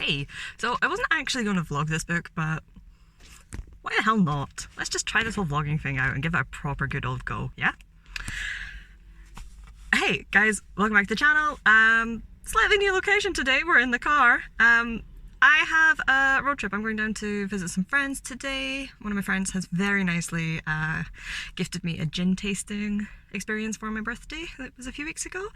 Hey, so I wasn't actually going to vlog this book, but why the hell not? Let's just try this whole vlogging thing out and give it a proper good old go, yeah? Hey guys, welcome back to the channel. Slightly new location today, we're in the car. I have a road trip. I'm going down to visit some friends today. One of my friends has very nicely gifted me a gin tasting experience for my birthday. It was a few weeks ago.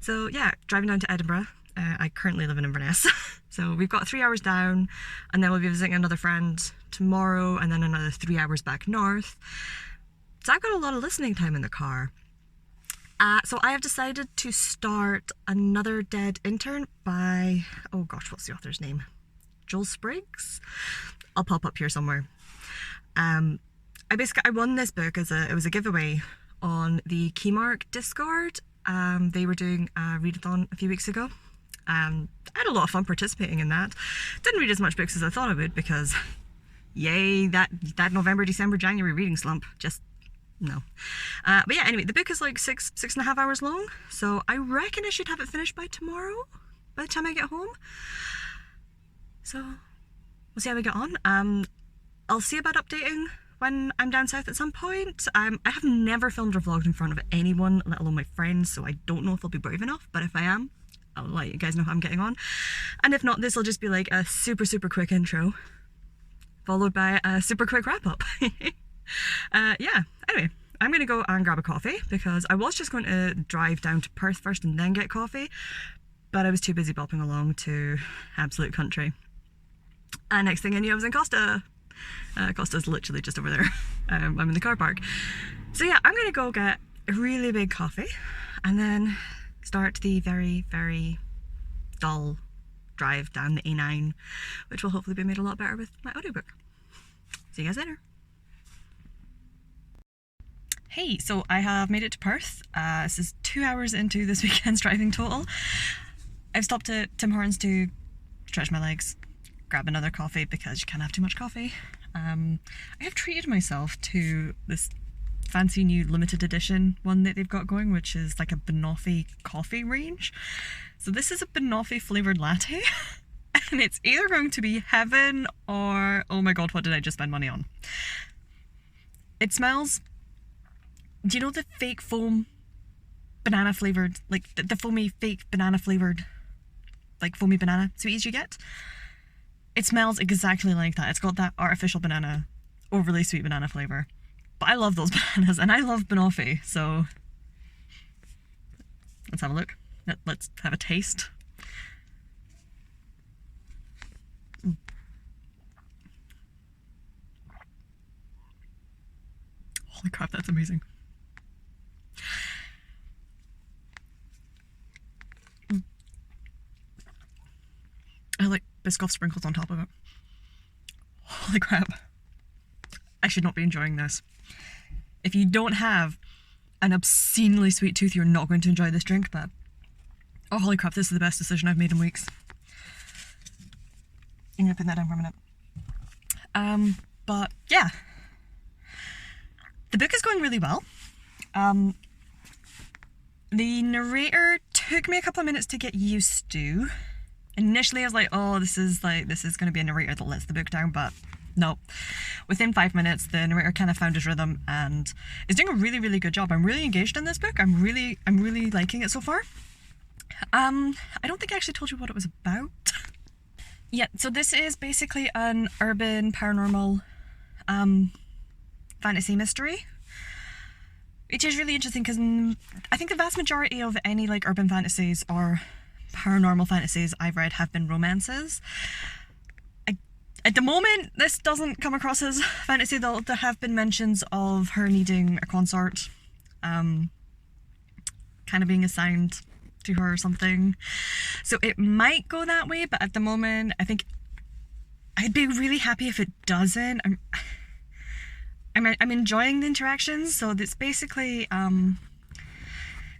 So yeah, driving down to Edinburgh. I currently live in Inverness. So we've got 3 hours down, and then we'll be visiting another friend tomorrow, and then another 3 hours back north. So I've got a lot of listening time in the car. So I have decided to start another dead intern by, oh gosh, what's the author's name? Joel Spriggs? I'll pop up here somewhere. I won this book as it was a giveaway on the Keymark Discord. They were doing a readathon a few weeks ago. I had a lot of fun participating in that. Didn't read as much books as I thought I would because, yay, that November, December, January reading slump, just no. But yeah, anyway, the book is like six and a half hours long, so I reckon I should have it finished by tomorrow, by the time I get home. So we'll see how we get on. I'll see about updating when I'm down south at some point. I have never filmed or vlogged in front of anyone, let alone my friends, so I don't know if I'll be brave enough, but if I am, I'll let you guys know how I'm getting on. And if not, this will just be like a super quick intro, followed by a super quick wrap up. Yeah, anyway, I'm going to go and grab a coffee because I was just going to drive down to Perth first and then get coffee, but I was too busy bopping along to absolute country. And next thing I knew, I was in Costa. Costa's literally just over there. I'm in the car park. So yeah, I'm going to go get a really big coffee and then start the very dull drive down the A9, which will hopefully be made a lot better with my audiobook. See you guys later. Hey, so I have made it to Perth. This is 2 hours into this weekend's driving total. I've stopped at Tim Hortons to stretch my legs, grab another coffee because you can't have too much coffee. I have treated myself to this fancy new limited edition one that they've got going, which is like a banoffee coffee range. So this is a banoffee flavoured latte and it's either going to be heaven or, oh my god, what did I just spend money on? It smells, do you know the fake foam banana flavoured, like the foamy fake banana flavoured, like foamy banana sweeties you get? It smells exactly like that. It's got that artificial banana, overly sweet banana flavour. But I love those bananas and I love banoffee, so let's have a look. Let's have a taste. Holy crap, that's amazing. I like Biscoff sprinkles on top of it. Holy crap. I should not be enjoying this. If you don't have an obscenely sweet tooth, you're not going to enjoy this drink, but oh, holy crap, this is the best decision I've made in weeks. I'm gonna put that down for a minute. But yeah. The book is going really well. The narrator took me a couple of minutes to get used to. Initially I was like, oh, this is going to be a narrator that lets the book down, but no. Within 5 minutes, the narrator kind of found his rhythm and is doing a really good job. I'm really engaged in this book. I'm really liking it so far. I don't think I actually told you what it was about. Yeah, so this is basically an urban paranormal fantasy mystery, which is really interesting because I think the vast majority of any like urban fantasies or paranormal fantasies I've read have been romances. At the moment, this doesn't come across as fantasy, though there have been mentions of her needing a consort, kind of being assigned to her or something. So it might go that way, but at the moment, I think I'd be really happy if it doesn't. I'm enjoying the interactions, so it's basically, the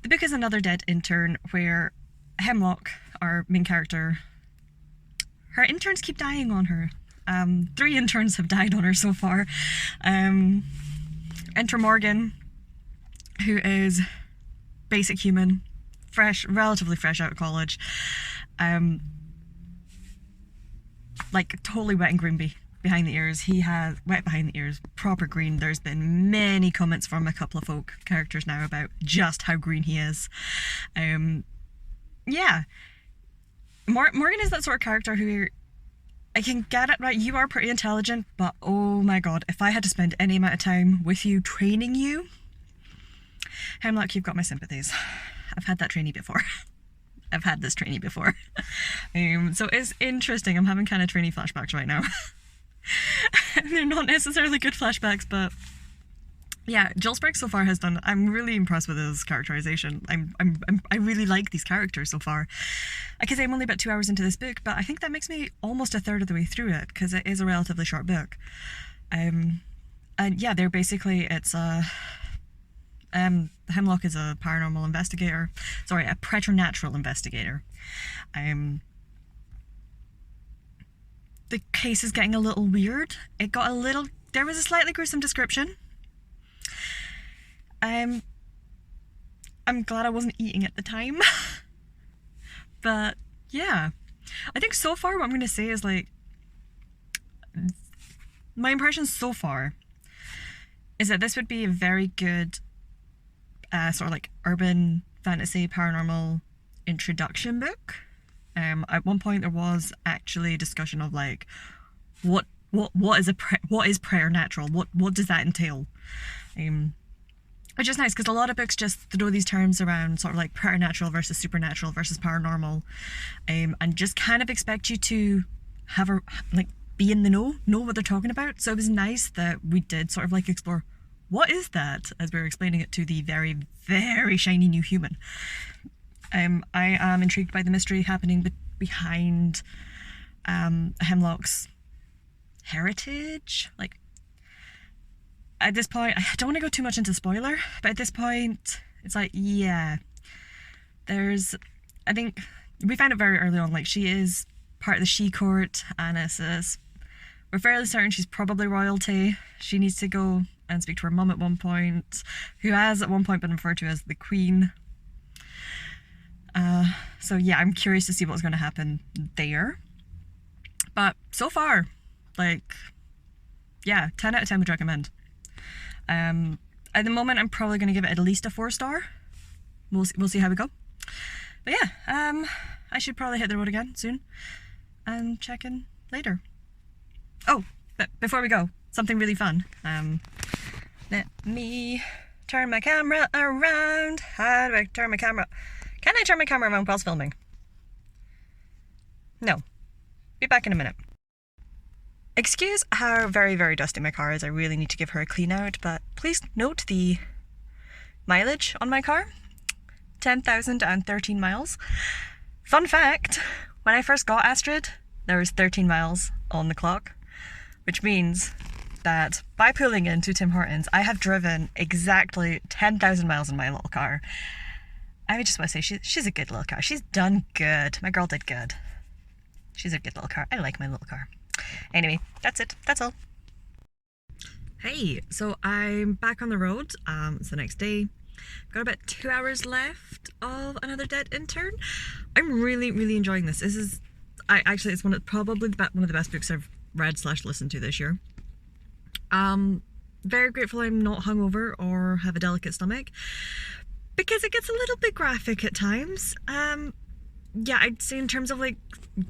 book is another dead intern where Hemlock, our main character, her interns keep dying on her. 3 interns have died on her so far. Enter Morgan, who is basic human, relatively fresh out of college. like totally wet and green behind the ears. He has wet behind the ears, proper green. There's been many comments from a couple of folk characters now about just how green he is. Yeah. Morgan is that sort of character who, I can get it, right? You are pretty intelligent, but oh my god, if I had to spend any amount of time with you training you, Hemlock, you've got my sympathies. I've had that trainee before. I've had this trainee before. So it's interesting. I'm having kind of trainee flashbacks right now. They're not necessarily good flashbacks, but yeah, Jill Spriggs so far has done. I'm really impressed with his characterization. I really like these characters so far. I can say I'm only about 2 hours into this book, but I think that makes me almost a third of the way through it because it is a relatively short book. And yeah, they're basically Hemlock is a paranormal investigator. Sorry, a preternatural investigator. The case is getting a little weird. There was a slightly gruesome description. I'm glad I wasn't eating at the time. But yeah, I think so far what I'm going to say is like, my impression so far is that this would be a very good sort of like urban fantasy paranormal introduction book. At one point there was actually a discussion of like what is preternatural, what does that entail, which is nice because a lot of books just throw these terms around sort of like preternatural versus supernatural versus paranormal, and just kind of expect you to have be in the know what they're talking about. So it was nice that we did sort of like explore what is that as we were explaining it to the very, very shiny new human. I am intrigued by the mystery happening behind Hemlock's heritage. Like, at this point, I don't want to go too much into spoiler, but at this point, it's like, yeah, I think we found it very early on, like, she is part of the She Court, and we're fairly certain she's probably royalty. She needs to go and speak to her mum at one point, who has at one point been referred to as the Queen. So yeah, I'm curious to see what's going to happen there. But so far, like, yeah, 10 out of 10 would recommend. At the moment, I'm probably going to give it at least a 4-star. We'll see how we go. But yeah, I should probably hit the road again soon and check in later. Oh, but before we go, something really fun. Let me turn my camera around. How do I turn my camera? Can I turn my camera around whilst filming? No. Be back in a minute. Excuse how very, very dusty my car is. I really need to give her a clean out, but please note the mileage on my car. 10,013 miles. Fun fact, when I first got Astrid, there was 13 miles on the clock, which means that by pulling into Tim Hortons, I have driven exactly 10,000 miles in my little car. I just want to say she's a good little car. She's done good. My girl did good. She's a good little car. I like my little car. Anyway, that's it. That's all. Hey, so I'm back on the road. It's the next day. I've got about 2 hours left of another dead intern. I'm really, really enjoying this. It's probably one of the best books I've read / listened to this year. Very grateful I'm not hungover or have a delicate stomach, because it gets a little bit graphic at times. Yeah, I'd say in terms of like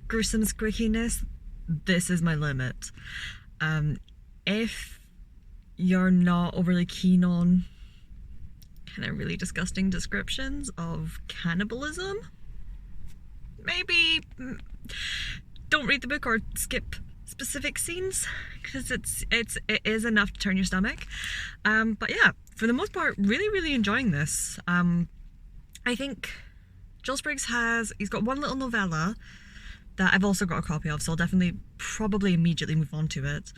gruesome squeakiness, this is my limit. If you're not overly keen on kind of really disgusting descriptions of cannibalism, maybe don't read the book or skip specific scenes, because it is enough to turn your stomach. But yeah, for the most part, really, really enjoying this. I think Jill Spriggs he's got one little novella that I've also got a copy of, so I'll definitely probably immediately move on to it.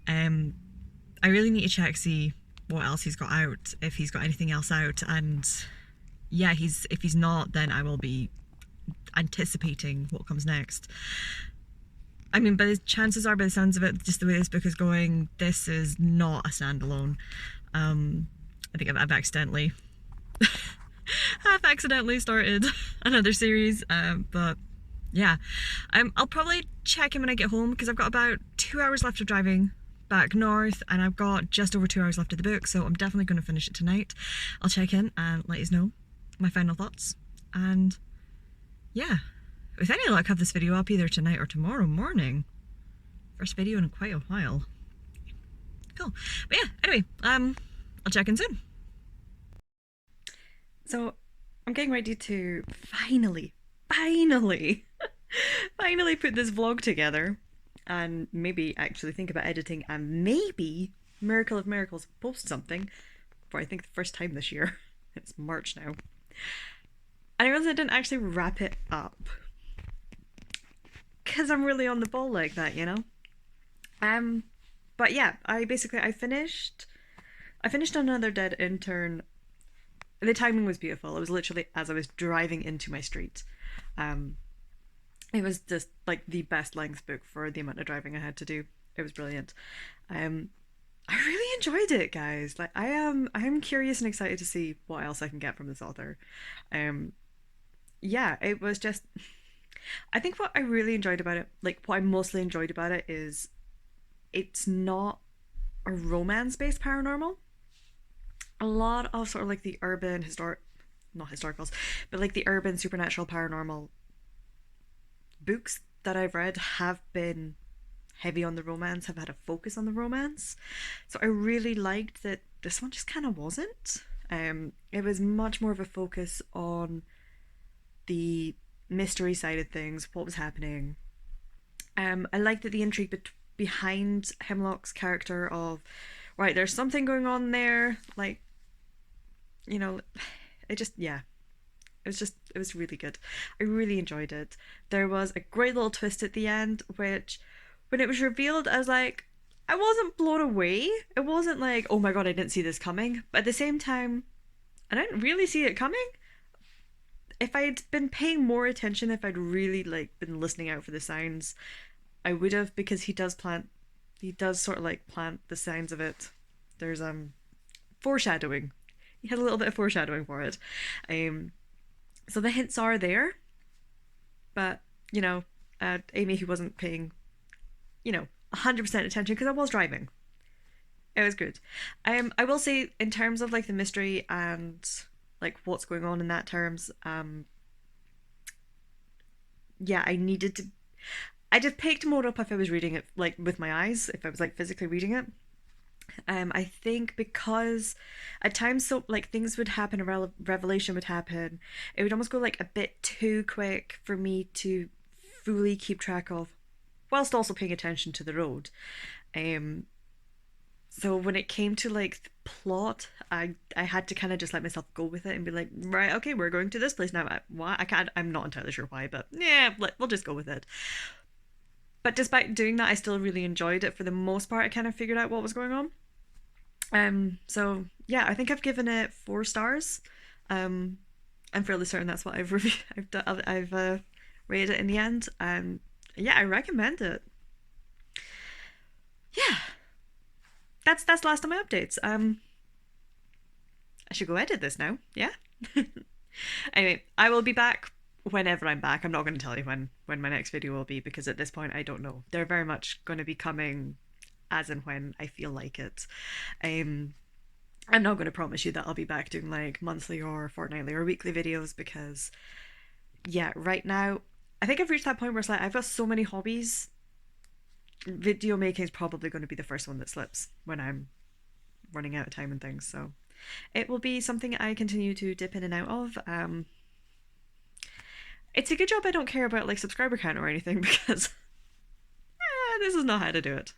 I really need to see what else he's got out, if he's got anything else out, and yeah, if he's not, then I will be anticipating what comes next. I mean, but the chances are, by the sounds of it, just the way this book is going, this is not a standalone. I think I've accidentally started another series, but Yeah. I'll probably check in when I get home because I've got about 2 hours left of driving back north and I've got just over 2 hours left of the book, so I'm definitely going to finish it tonight. I'll check in and let you know my final thoughts. And yeah, with any luck, have this video up either tonight or tomorrow morning. First video in quite a while. Cool. But yeah, anyway, I'll check in soon. So I'm getting ready to finally finally put this vlog together and maybe actually think about editing and maybe, miracle of miracles, post something for I think the first time this year. It's March now. And I realized I didn't actually wrap it up because I'm really on the ball like that, you know? But yeah, I finished another dead intern. The timing was beautiful. It was literally as I was driving into my street. It was just like the best length book for the amount of driving I had to do. It was brilliant. I really enjoyed it, guys. Like I am curious and excited to see what else I can get from this author. Yeah, it was just I think what I really enjoyed about it, like what I mostly enjoyed about it is it's not a romance-based paranormal. A lot of sort of like the urban historic not historicals, but like the urban supernatural paranormal books that I've read have been heavy on the romance, have had a focus on the romance. So I really liked that this one just kind of wasn't. It was much more of a focus on the mystery side of things, what was happening. I liked that the intrigue behind Hemlock's character of, right, there's something going on there, like, you know, it just, yeah, it was really good. I really enjoyed it. There was a great little twist at the end, which when it was revealed, I was like, I wasn't blown away. It wasn't like, oh my god, I didn't see this coming. But at the same time, I didn't really see it coming. If I'd been paying more attention, if I'd really like been listening out for the signs, I would have, because he does sort of like plant the signs of it. There's foreshadowing. He had a little bit of foreshadowing for it. So the hints are there, but you know, Amy, who wasn't paying, 100% attention because I was driving. It was good. I will say in terms of like the mystery and like what's going on in that terms, yeah, I just picked more up if I was reading it like with my eyes, if I was like physically reading it. I think because at times so like things would happen, a revelation would happen, it would almost go like a bit too quick for me to fully keep track of, whilst also paying attention to the road. Um, so when it came to like the plot, I had to kind of just let myself go with it and be like, right, okay, we're going to this place now. Why? I can't. I'm not entirely sure why, but yeah, we'll just go with it. But despite doing that, I still really enjoyed it. For the most part, I kind of figured out what was going on. So yeah, I think I've given it 4 stars. Um, I'm fairly certain that's what I've reviewed. I've rated it in the end. Yeah, I recommend it. Yeah, that's the last of my updates. I should go edit this now. Yeah. Anyway, I will be back whenever I'm back. I'm not going to tell you when my next video will be because at this point I don't know. They're very much going to be coming as and when I feel like it. Um, I'm not going to promise you that I'll be back doing like monthly or fortnightly or weekly videos because, yeah, right now I think I've reached that point where it's like I've got so many hobbies. Video making is probably going to be the first one that slips when I'm running out of time and things. So it will be something I continue to dip in and out of. It's a good job I don't care about like subscriber count or anything because this is not how to do it.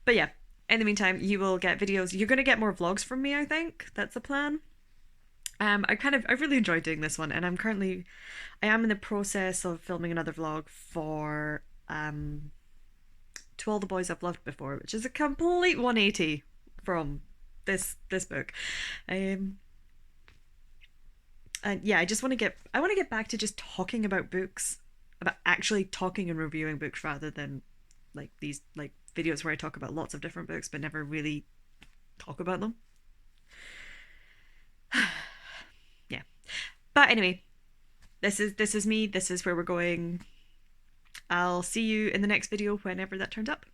But yeah, in the meantime, you will get videos. You're going to get more vlogs from me, I think. That's the plan. I really enjoyed doing this one, and I am in the process of filming another vlog for To All the Boys I've Loved Before, which is a complete 180 from this book. And yeah, I want to get back to just talking about books, about actually talking and reviewing books rather than like these like videos where I talk about lots of different books but never really talk about them. Yeah. But anyway, this is me. This is where we're going. I'll see you in the next video whenever that turns up.